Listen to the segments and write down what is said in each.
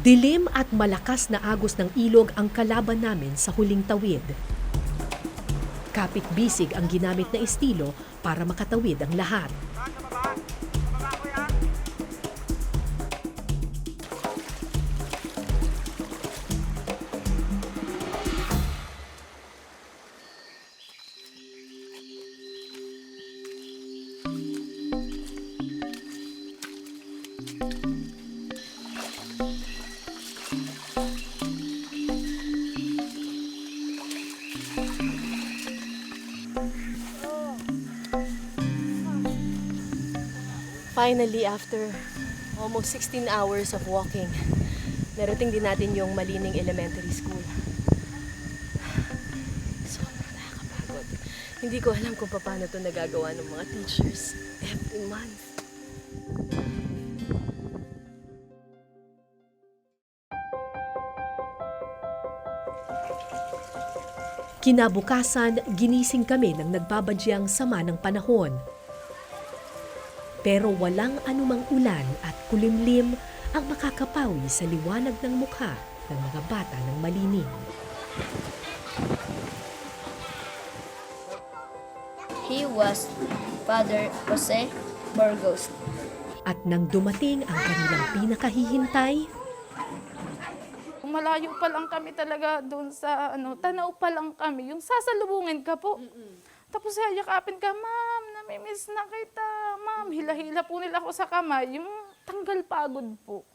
Dilim at malakas na agos ng ilog ang kalaban namin sa huling tawid. Kapit-bisig ang ginamit na estilo para makatawid ang lahat. Finally, after almost 16 hours of walking, narating din natin yung Malining Elementary School. Sobrang nakakapagod. Hindi ko alam kung paano ito nagagawa ng mga teachers every month. Kinabukasan, ginising kami ng nagbabadyang sama ng panahon. Pero walang anumang ulan at kulimlim ang makakapawi sa liwanag ng mukha ng mga bata ng Malining. He was Father Jose Burgos. At nang dumating ang kanilang pinakahihintay, Malayo pa lang kami talaga doon sa Tanaw pa lang kami. Yung sasalubungin ka po. Tapos yakapin ka, ma'am, namimiss na kita. Ma'am, hila-hila po nila ako sa kamay. Yung tanggal pagod po.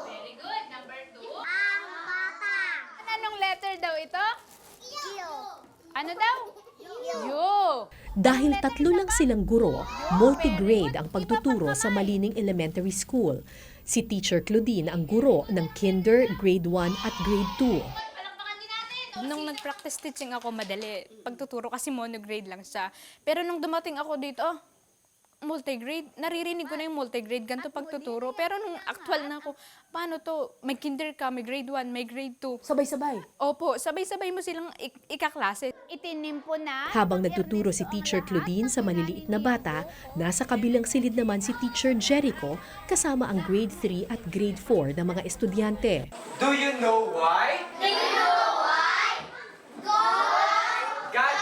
Very good. Number 2. Anong letter daw ito? Ano daw? Yo. dahil tatlo lang silang guro, multi-grade ang pagtuturo sa Malining Elementary School. Si Teacher Claudine ang guro ng Kinder, Grade 1 at Grade 2. Nung nag-practice teaching ako, madali. Pagtuturo kasi monograde lang siya. Pero nung dumating ako dito, multigrade, naririnig ko na yung multigrade, ganito pagtuturo. Pero nung actual na ako, paano to? May kinder ka, may grade 1, may grade 2. Sabay-sabay. Opo, sabay-sabay mo silang ikaklase. Itinim po na. Habang nagtuturo si Teacher Claudine sa maliliit na bata, nasa kabilang silid naman si Teacher Jericho kasama ang Grade 3 at Grade 4 na mga estudyante. Do you know why? God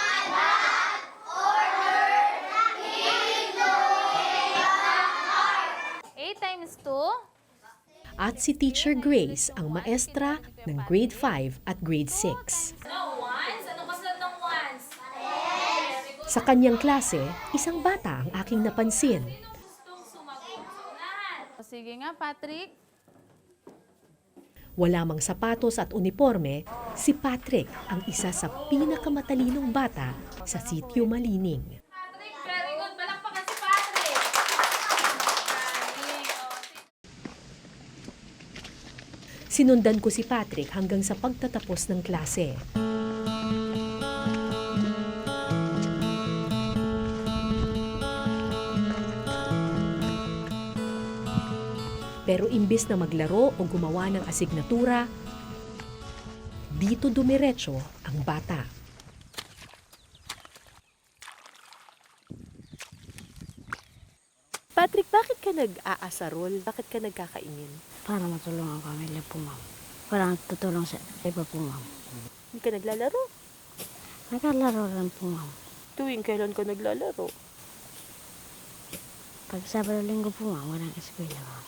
8 times 2. At si Teacher Grace, ang maestra ng Grade 5 at Grade 6. Sa kanyang klase, isang bata ang aking napansin. Sige nga, Patrick. Wala mang sapatos at uniforme, si Patrick ang isa sa pinakamatalinong bata sa sitio Malining. Patrick, very good. Palakpakan si Patrick. Sinundan ko si Patrick hanggang sa pagtatapos ng klase. Pero imbis na maglaro o gumawa ng asignatura, dito dumiretso ang bata. Patrick, bakit ka nag-aasarol? Bakit ka nagkakaingin? Para matulungan kami nila po, ma'am. Para tutulong sa iba po, ma'am. Hindi ka naglalaro? Nagkalaro lang po, ma'am. Tuwing kailan ka naglalaro? Pag Sabado Linggo po, ma'am, walang eskwela, ma'am.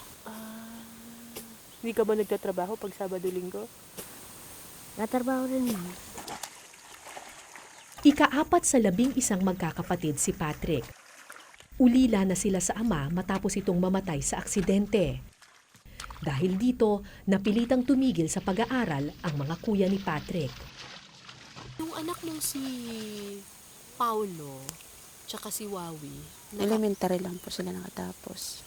Hindi ka ba nagtatrabaho pag Sabado-Linggo? Katrabaho rin, ma'am. Ika-4 sa 11 magkakapatid si Patrick. Ulila na sila sa ama matapos itong mamatay sa aksidente. Dahil dito, napilitang tumigil sa pag-aaral ang mga kuya ni Patrick. Yung anak mong si Paulo, tsaka si Wawi, Elementary lang po sila nakatapos.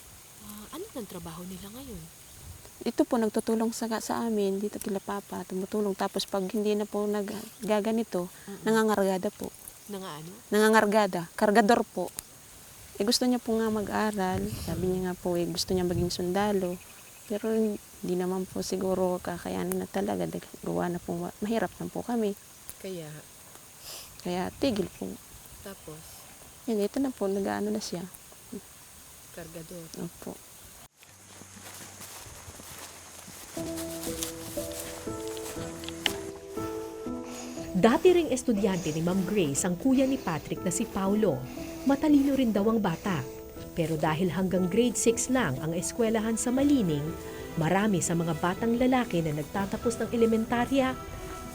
ano ng trabaho nila ngayon? Ito po, nagtutulong sa amin, dito kila Papa, tumutulong. Tapos pag hindi na po nagaganito, nangangargada po. Ano? Nangangargada, kargador po. Gusto niya po nga mag-aral. Sabi niya nga po, gusto niya maging sundalo. Pero hindi naman po siguro kakayanin na talaga. Gawa na po, mahirap na po kami. Kaya tigil po. Tapos, Yan, ito na po, nag-ano na siya. kargador. Opo. Dati ring estudyante ni Ma'am Grace ang kuya ni Patrick na si Paulo. Matalino rin daw ang bata. Pero dahil hanggang grade 6 lang ang eskwelahan sa Malining, marami sa mga batang lalaki na nagtatapos ng elementarya,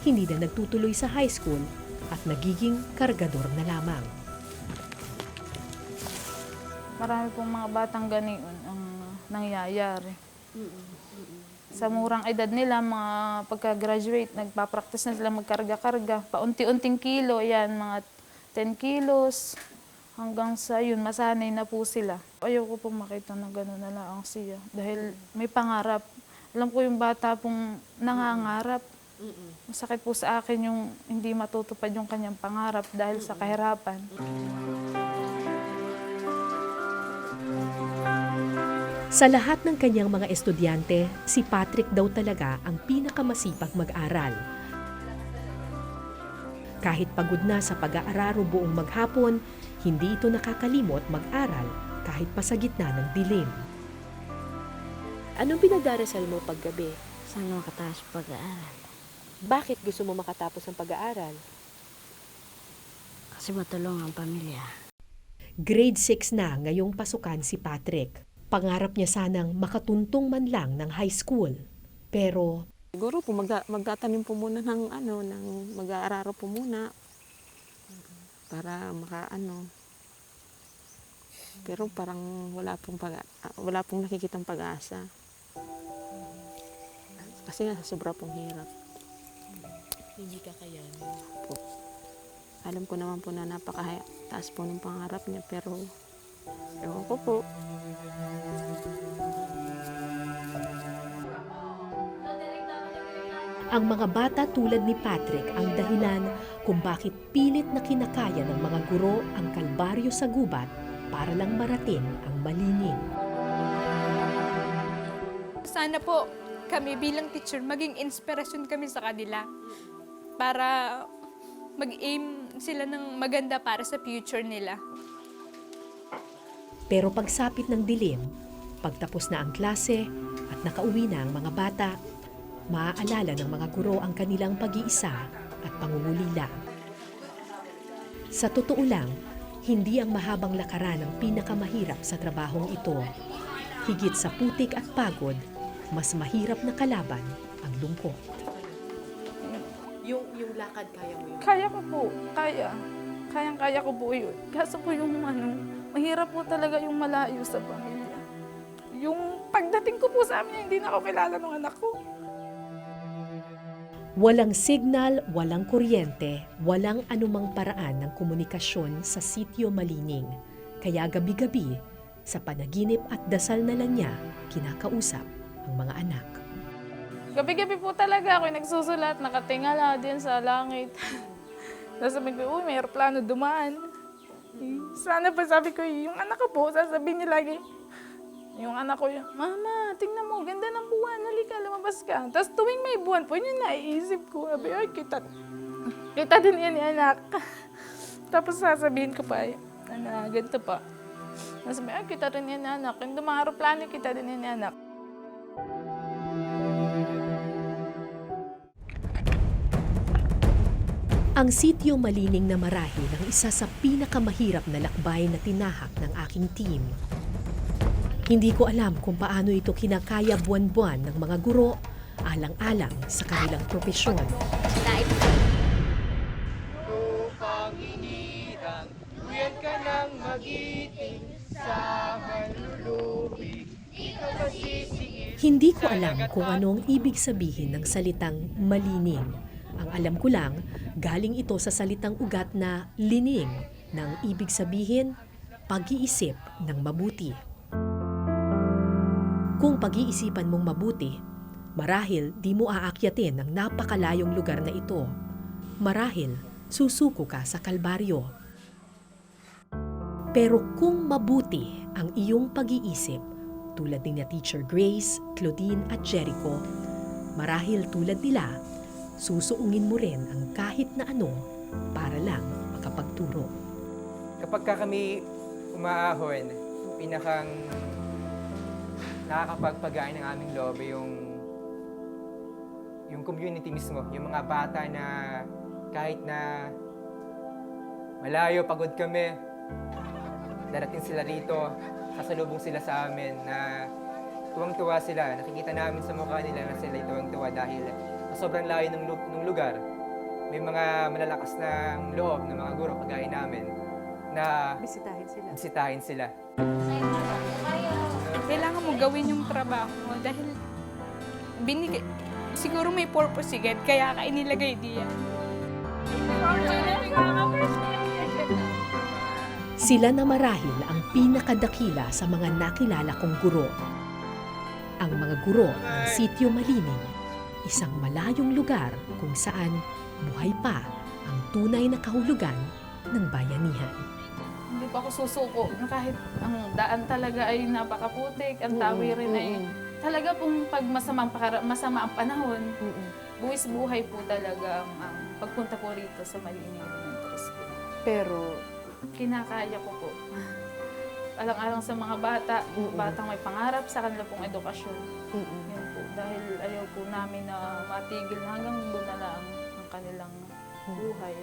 hindi na nagtutuloy sa high school at nagiging kargador na lamang. Marami pong mga batang ganiyon ang nangyayari. Sa murang edad nila, mga pagka-graduate, nagpa-practice na sila magkarga-karga. Paunti-unting kilo, yan, mga 10 kilos. Hanggang sa yun, masanay na po sila. Ayoko po makita na gano'n na lang siya. Dahil may pangarap. Alam ko yung bata pong nangangarap. Masakit po sa akin yung hindi matutupad yung kanyang pangarap dahil sa kahirapan. Sa lahat ng kanyang mga estudyante, si Patrick daw talaga ang pinakamasipag mag-aral. Kahit pagod na sa pag-aararo buong maghapon, hindi ito nakakalimot mag-aral kahit pa sa gitna ng dilim. Anong pinagdarasal mo paggabi? Sana makataas pag-aaral. Bakit gusto mo makatapos ang pag-aaral? Kasi matulong ang pamilya. Grade 6 na ngayong pasukan si Patrick. Pangarap niya sanang makatuntong man lang ng high school. Pero Siguro po magtatanim po muna ng mag-aararo po muna para makaano. Pero parang wala pong nakikitang pag-asa. Kasi nga sobra pong hirap. Hindi ka kayanin. Po. Alam ko naman po na napakataas po ng pangarap niya pero ewan ko po. ang mga bata tulad ni Patrick ang dahilan kung bakit pilit na kinakaya ng mga guro ang kalbaryo sa gubat para lang marating ang Malining. Sana po kami bilang teacher maging inspirasyon kami sa kanila para mag-aim sila ng maganda para sa future nila. Pero pagsapit ng dilim, pagtapos na ang klase at nakauwi na ang mga bata, maaalala ng mga guro ang kanilang pag-iisa at pangungulila. Sa totoo lang, hindi ang mahabang lakaran ang pinakamahirap sa trabahong ito. Higit sa putik at pagod, mas mahirap na kalaban ang lungkot. Yung lakad, kaya mo yun? Kaya ko po, kaya. Kayang-kaya ko po yun. Kaso po yung mahirap po talaga yung malayo sa pamilya. Yung pagdating ko po sa amin, hindi na ako kilala ng anak ko. Walang signal, walang kuryente, walang anumang paraan ng komunikasyon sa sitio Malining. Kaya gabi-gabi, sa panaginip at dasal na lang niya, kinakausap ang mga anak. Gabi-gabi po talaga ako nagsusulat, nakatingala din sa langit. Tapos sabi ko, uy, may aeroplano dumaan. Sana pa sabi ko, yung anak ko po, sasabihin niya lagi, yung anak ko yun, Mama, tingnan mo, ganda ng buwan, halika, lumabas ka. Tapos tuwing may buwan po, yun naiisip ko. Sabi, ay, kita din yan ni anak. Tapos sasabihin ko pa, ganito pa. Tapos sabi, ay, kita rin yan ni anak. Yung dumang-aeroplano, kita din yan ni anak. Ang sitio Malining na marahil ang isa sa pinakamahirap na lakbay na tinahak ng aking team. Hindi ko alam kung paano ito kinakaya buwan-buwan ng mga guro alang-alang sa kanilang propesyon. Lupang hinirang, duyan ka ng magiting sa manlulubig. Ikaw masisingil. Hindi ko alam kung ano ang ibig sabihin ng salitang malining. Ang alam ko lang, galing ito sa salitang ugat na lining, na ang ibig sabihin, pag-iisip ng mabuti. Kung pag-iisipan mong mabuti, marahil di mo aakyatin ang napakalayong lugar na ito. Marahil susuko ka sa kalbaryo. Pero kung mabuti ang iyong pag-iisip, tulad ni Teacher Grace, Claudine at Jericho, marahil tulad nila, susuungin mo rin ang kahit na ano para lang makapagturo. Kapag kami umaahon, pinakang nakakapagpagay ng aming loob yung yung community mismo, yung mga bata na kahit na malayo, pagod kami, darating sila rito, sasalubong sila sa amin na tuwang-tuwa sila. Nakikita namin sa mukha nila na sila tuwang-tuwa dahil sa sobrang layo ng lugar, may mga malalakas ng loob ng mga guro kagaya namin na bisitahin sila. Kailangan mo gawin yung trabaho mo dahil siguro may purpose si God, kaya ka inilagay diyan. Sila na marahil ang pinakadakila sa mga nakilala kong guro. Ang mga guro ng Sitio Malining, isang malayong lugar kung saan buhay pa ang tunay na kahulugan ng bayanihan. Hindi pa ako susuko na kahit ang daan talaga ay napakaputik, ang tawirin ay talaga pong pag masama ang panahon, buwis buhay po talaga ang pagpunta po rito sa Malining Elementary School. Pero, Kinakaya ko po. Alang-alang sa mga batang may pangarap sa kanila pong edukasyon. Yun po, dahil ayaw po namin na matigil hanggang doon na lang ang kanilang buhay.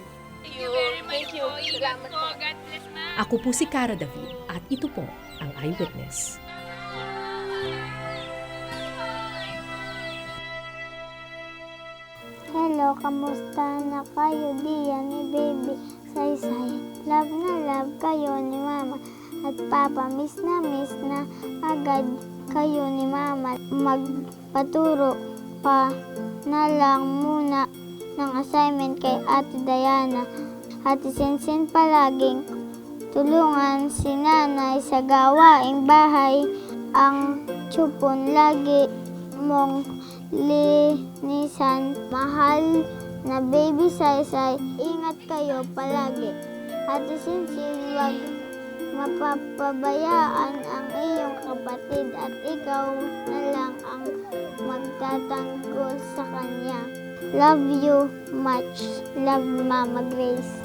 Thank you very much po. Salamat po. God bless, ma'am. Ako po si Cara David at ito po ang Eyewitness. Hello, kamusta na kayo? Diyan ni Baby Saysay. Love na love kayo ni Mama at Papa. Miss na agad kayo ni Mama. Magpaturo pa na lang muna ng assignment kay Ate Diana. Ate Sinsin palaging tulungan si Nanay sa gawaing bahay. Ang tsupon lagi mong linisan. Mahal na Baby Saysay, ingat kayo palagi. Ate Sinsin, wag mapapabayaan ang iyong kapatid at ikaw na lang ang magtatanggol sa kanya. Love you much. Love Mama Grace.